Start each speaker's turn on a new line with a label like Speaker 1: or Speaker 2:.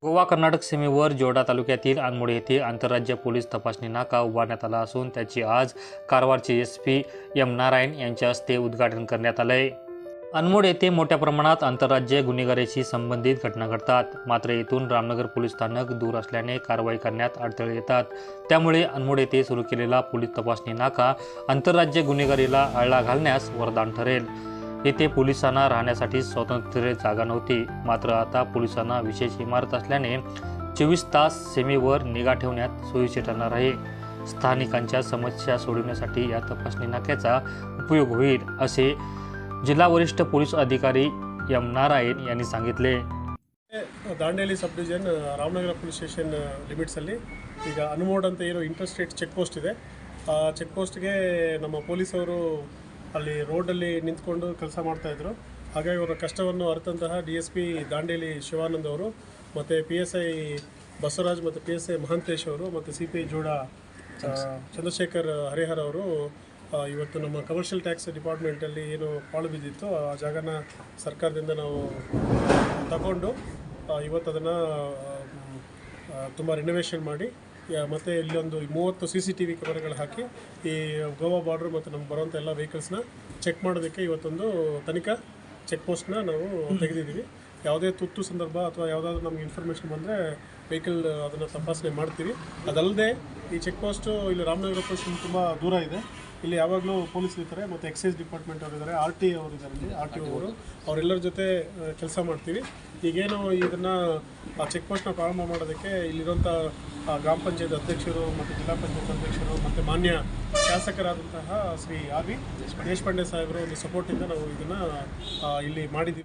Speaker 1: गोवा कर्नाटक सीमेवर जोडा तालुक्यातील अनमोड येथे आंतरराज्य पोलीस तपासणी नाका उभारण्यात आला असून त्याची आज कारवारचे एसपी एम नारायण यांच्या हस्ते उद्घाटन करण्यात आले। अनमोड येथे मोठ्या प्रमाणात आंतरराज्य गुन्हेगारीशी संबंधित घटना घडतात, मात्र येथून रामनगर पोलीस स्थानक दूर असल्याने कारवाई करण्यात अडथळे येतात। त्यामुळे अनमोड येथे सुरू केलेला पोलीस तपासणी नाका आंतरराज्य गुन्हेगारीला आळा घालण्यास वरदान ठरेल। येथे पोलिसांना राहण्यासाठी स्वतंत्र जागा नव्हती, मात्र आता पोलिसांना विशेष इमारत असल्याने 24 तास सीमेवर निगा ठेवण्यात सोयीचे ठरणार आहे। स्थानिकांच्या समस्या सोडवण्यासाठी या तपासणी नाक्याचा उपयोग होईल, असे जिल्हा वरिष्ठ पोलीस अधिकारी एम नारायण यांनी सांगितले।
Speaker 2: Dandeli sub division Ramanagara police station ಲಿಮಿಟ್ಸಲ್ಲಿ ಈಗ ಅನ್ಮೋಡ್ ಅಂತ ಏನೋ ಇಂಟರ್ ಸ್ಟೇಟ್ ಚೆಕ್ ಪೋಸ್ಟ್ ಇದೆ। ಆ ಚೆಕ್ ಪೋಸ್ಟ್ಗೆ ನಮ್ಮ ಪೊಲೀಸವರು ಅಲ್ಲಿ ರೋಡಲ್ಲಿ ನಿಂತ್ಕೊಂಡು ಕೆಲಸ ಮಾಡ್ತಾಯಿದ್ರು। ಹಾಗಾಗಿ ಅವರ ಕಷ್ಟವನ್ನು ಅರಿತಂತಹ DSP ದಾಂಡೇಲಿ ಶಿವಾನಂದ್ ಅವರು ಮತ್ತು PSI ಬಸವರಾಜ್ ಮತ್ತು PSI ಮಹಾಂತೇಶ್ ಅವರು ಮತ್ತು CPI ಜೋಡಾ ಚಂದ್ರಶೇಖರ್ ಹರಿಹರ್ ಅವರು ಇವತ್ತು ನಮ್ಮ ಕಮರ್ಷಿಯಲ್ ಟ್ಯಾಕ್ಸ್ ಡಿಪಾರ್ಟ್ಮೆಂಟಲ್ಲಿ ಏನು ಪಾಳು ಬಿದ್ದಿತ್ತು ಆ ಜಾಗನ ಸರ್ಕಾರದಿಂದ ನಾವು ತಗೊಂಡು ಇವತ್ತು ಅದನ್ನು ತುಂಬ ರಿನೋವೇಷನ್ ಮಾಡಿ ಮತ್ತು ಇಲ್ಲೊಂದು 30 CCTV ಕ್ಯಾಮೆರಾಗಳು ಹಾಕಿ ಈ ಗೋವಾ ಬಾರ್ಡ್ರ್ ಮತ್ತು ನಮ್ಗೆ ಬರೋಂಥ ಎಲ್ಲ ವೆಹಿಕಲ್ಸ್ನ ಚೆಕ್ ಮಾಡೋದಕ್ಕೆ ಇವತ್ತೊಂದು ತನಿಖಾ ಚೆಕ್ ಪೋಸ್ಟ್ನ ನಾವು ತೆಗೆದಿದ್ದೀವಿ। ಯಾವುದೇ ತುರ್ತು ಸಂದರ್ಭ ಅಥವಾ ಯಾವುದಾದ್ರೂ ನಮ್ಗೆ ಇನ್ಫಾರ್ಮೇಷನ್ ಬಂದರೆ ವೆಹಿಕಲ್ ಅದನ್ನು ತಪಾಸಣೆ ಮಾಡ್ತೀವಿ। ಅದಲ್ಲದೆ ಈ ಚೆಕ್ ಪೋಸ್ಟು ಇಲ್ಲಿ ರಾಮನಗರ ಪೋಸ್ಟ್ ತುಂಬ ದೂರ ಇದೆ। ಇಲ್ಲಿ ಯಾವಾಗಲೂ ಪೊಲೀಸರು ಇರ್ತಾರೆ ಮತ್ತು ಎಕ್ಸೈಸ್ ಡಿಪಾರ್ಟ್ಮೆಂಟ್ ಅವರಿದ್ದಾರೆ, RTA ಅವರು ಇದ್ದಾರೆ, ಇಲ್ಲಿ RTO ಅವರು, ಅವರೆಲ್ಲರ ಜೊತೆ ಕೆಲಸ ಮಾಡ್ತೀವಿ। ಈಗೇನು ಇದನ್ನು ಆ ಚೆಕ್ ಪೋಸ್ಟ್ನ ಪ್ರಾರಂಭ ಮಾಡೋದಕ್ಕೆ ಇಲ್ಲಿರುವಂಥ ಗ್ರಾಮ ಪಂಚಾಯತ್ ಅಧ್ಯಕ್ಷರು ಮತ್ತು ಜಿಲ್ಲಾ ಪಂಚಾಯತ್ ಅಧ್ಯಕ್ಷರು ಮತ್ತು ಮಾನ್ಯ ಶಾಸಕರಾದಂತಹ ಶ್ರೀ RV ದೇಶಪಾಂಡೆ ಸಾಹೇಬರು ಒಂದು ಸಪೋರ್ಟಿಂದ ನಾವು ಇದನ್ನು ಇಲ್ಲಿ ಮಾಡಿದ್ದೀವಿ।